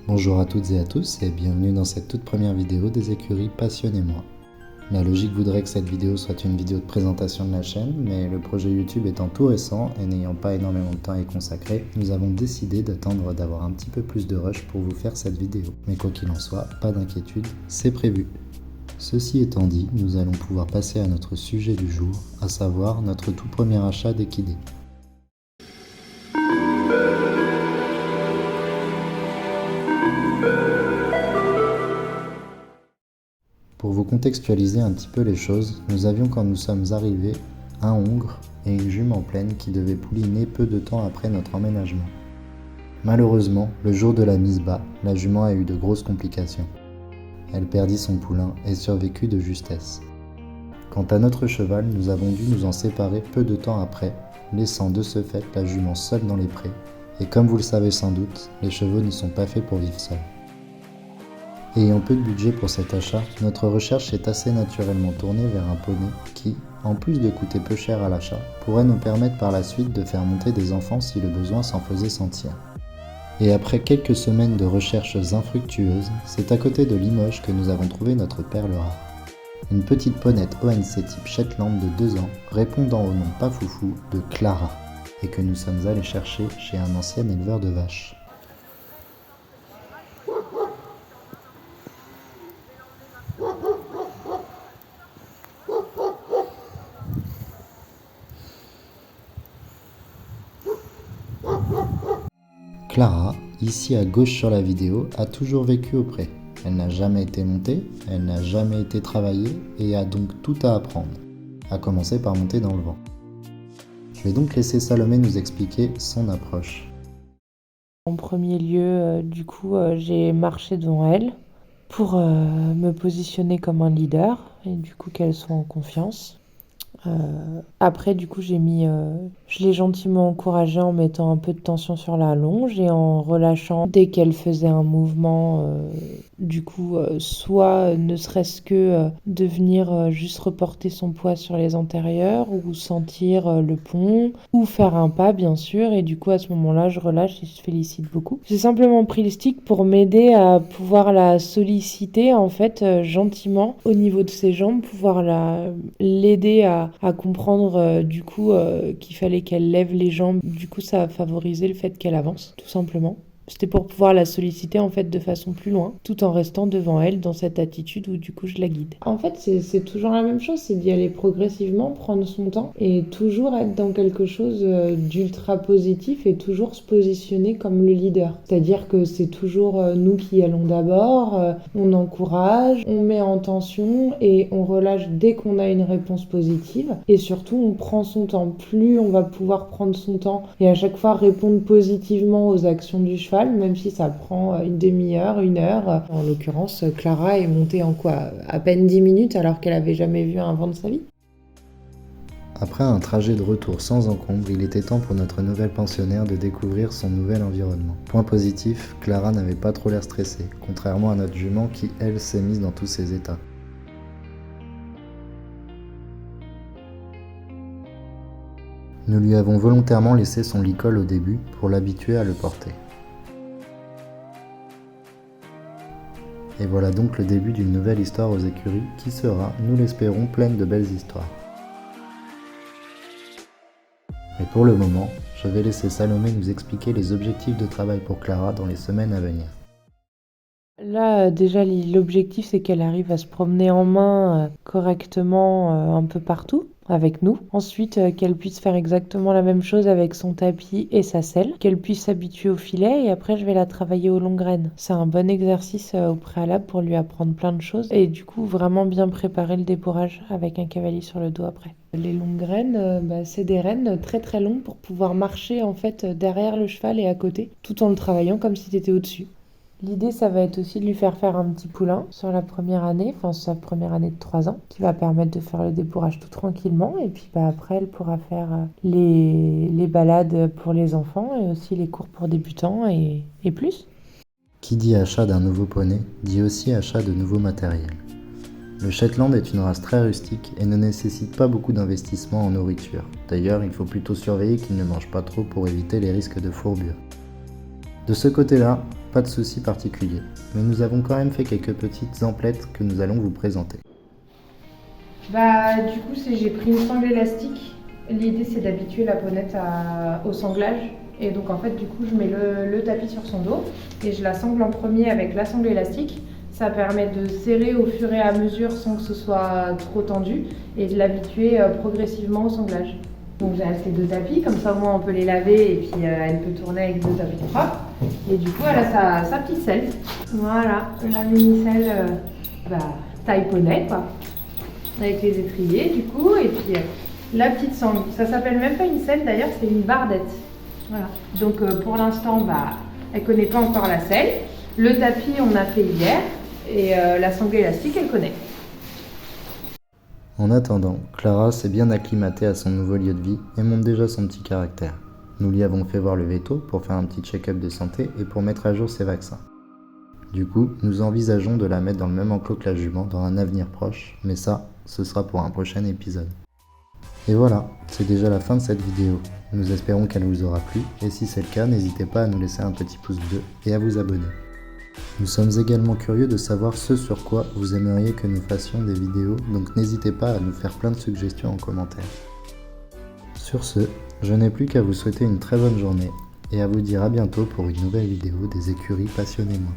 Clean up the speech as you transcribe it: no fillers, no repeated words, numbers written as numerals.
Bonjour à toutes et à tous et bienvenue dans cette toute première vidéo des écuries Passionnez-moi. La logique voudrait que cette vidéo soit une vidéo de présentation de la chaîne, mais le projet YouTube étant tout récent et n'ayant pas énormément de temps à y consacrer, nous avons décidé d'attendre d'avoir un petit peu plus de rush pour vous faire cette vidéo. Mais quoi qu'il en soit, pas d'inquiétude, c'est prévu. Ceci étant dit, nous allons pouvoir passer à notre sujet du jour, à savoir notre tout premier achat d'équidés. Pour vous contextualiser un petit peu les choses, nous avions quand nous sommes arrivés un hongre et une jument pleine qui devaient pouliner peu de temps après notre emménagement. Malheureusement, le jour de la mise bas, la jument a eu de grosses complications. Elle perdit son poulain et survécut de justesse. Quant à notre cheval, nous avons dû nous en séparer peu de temps après, laissant de ce fait la jument seule dans les prés, et comme vous le savez sans doute, les chevaux ne sont pas faits pour vivre seuls. Ayant peu de budget pour cet achat, notre recherche s'est assez naturellement tournée vers un poney qui, en plus de coûter peu cher à l'achat, pourrait nous permettre par la suite de faire monter des enfants si le besoin s'en faisait sentir. Et après quelques semaines de recherches infructueuses, c'est à côté de Limoges que nous avons trouvé notre perle rare. Une petite ponette ONC type Shetland de 2 ans, répondant au nom pas foufou de Clara, et que nous sommes allés chercher chez un ancien éleveur de vaches. Clara, ici à gauche sur la vidéo, a toujours vécu au pré. Elle n'a jamais été montée, elle n'a jamais été travaillée et a donc tout à apprendre, à commencer par monter dans le vent. Je vais donc laisser Salomé nous expliquer son approche. En premier lieu, j'ai marché devant elle pour me positionner comme un leader et du coup qu'elle soit en confiance. Après, je l'ai gentiment encouragée en mettant un peu de tension sur la longe et en relâchant dès qu'elle faisait un mouvement. Soit ne serait-ce que de venir juste reporter son poids sur les antérieurs ou sentir le pont ou faire un pas, bien sûr. Et du coup, à ce moment-là, je relâche et je félicite beaucoup. J'ai simplement pris le stick pour m'aider à pouvoir la solliciter, en fait, gentiment au niveau de ses jambes, pouvoir l'aider à comprendre qu'il fallait qu'elle lève les jambes. Du coup, ça a favorisé le fait qu'elle avance, tout simplement. C'était pour pouvoir la solliciter en fait de façon plus loin, tout en restant devant elle dans cette attitude où du coup je la guide. En fait, c'est toujours la même chose, c'est d'y aller progressivement, prendre son temps et toujours être dans quelque chose d'ultra positif et toujours se positionner comme le leader. C'est-à-dire que c'est toujours nous qui allons d'abord, on encourage, on met en tension et on relâche dès qu'on a une réponse positive et surtout on prend son temps. Plus on va pouvoir prendre son temps et à chaque fois répondre positivement aux actions du cheval, même si ça prend une demi-heure, 1 heure. En l'occurrence, Clara est montée en à peine 10 minutes alors qu'elle avait jamais vu un vent de sa vie. Après un trajet de retour sans encombre, il était temps pour notre nouvelle pensionnaire de découvrir son nouvel environnement. Point positif, Clara n'avait pas trop l'air stressée, contrairement à notre jument qui, elle, s'est mise dans tous ses états. Nous lui avons volontairement laissé son licol au début pour l'habituer à le porter. Et voilà donc le début d'une nouvelle histoire aux écuries qui sera, nous l'espérons, pleine de belles histoires. Mais pour le moment, je vais laisser Salomé nous expliquer les objectifs de travail pour Clara dans les semaines à venir. Là, déjà, l'objectif, c'est qu'elle arrive à se promener en main correctement un peu partout avec nous. Ensuite, qu'elle puisse faire exactement la même chose avec son tapis et sa selle, qu'elle puisse s'habituer au filet et après, je vais la travailler aux longues graines. C'est un bon exercice au préalable pour lui apprendre plein de choses et du coup, vraiment bien préparer le débourrage avec un cavalier sur le dos après. Les longues graines, c'est des rênes très très longues pour pouvoir marcher en fait derrière le cheval et à côté, tout en le travaillant comme si tu étais au-dessus. L'idée, ça va être aussi de lui faire faire un petit poulain sur la première année, enfin sa première année de 3 ans, qui va permettre de faire le débourrage tout tranquillement. Et puis après, elle pourra faire les balades pour les enfants et aussi les cours pour débutants et plus. Qui dit achat d'un nouveau poney, dit aussi achat de nouveaux matériels. Le Shetland est une race très rustique et ne nécessite pas beaucoup d'investissement en nourriture. D'ailleurs, il faut plutôt surveiller qu'il ne mange pas trop pour éviter les risques de fourbure. De ce côté-là, pas de souci particulier, mais nous avons quand même fait quelques petites emplettes que nous allons vous présenter. Du coup, j'ai pris une sangle élastique. L'idée, c'est d'habituer la ponette au sanglage. Et donc, en fait, du coup, je mets le tapis sur son dos et je la sangle en premier avec la sangle élastique. Ça permet de serrer au fur et à mesure sans que ce soit trop tendu et de l'habituer progressivement au sanglage. Donc, j'ai acheté 2 tapis, comme ça, au moins, on peut les laver et puis elle peut tourner avec 2 tapis propres. Et du coup, elle a sa petite selle. Voilà, la mini-selle taille poney, quoi. Avec les étriers du coup, et puis la petite sangle. Ça s'appelle même pas une selle d'ailleurs, c'est une bardette. Voilà. Donc pour l'instant, elle connaît pas encore la selle. Le tapis, on a fait hier, et la sangle élastique, elle connaît. En attendant, Clara s'est bien acclimatée à son nouveau lieu de vie et montre déjà son petit caractère. Nous lui avons fait voir le veto pour faire un petit check-up de santé et pour mettre à jour ses vaccins. Du coup, nous envisageons de la mettre dans le même enclos que la jument dans un avenir proche, mais ça, ce sera pour un prochain épisode. Et voilà, c'est déjà la fin de cette vidéo. Nous espérons qu'elle vous aura plu, et si c'est le cas, n'hésitez pas à nous laisser un petit pouce bleu et à vous abonner. Nous sommes également curieux de savoir ce sur quoi vous aimeriez que nous fassions des vidéos, donc n'hésitez pas à nous faire plein de suggestions en commentaire. Sur ce, je n'ai plus qu'à vous souhaiter une très bonne journée, et à vous dire à bientôt pour une nouvelle vidéo des écuries Passionnez-moi.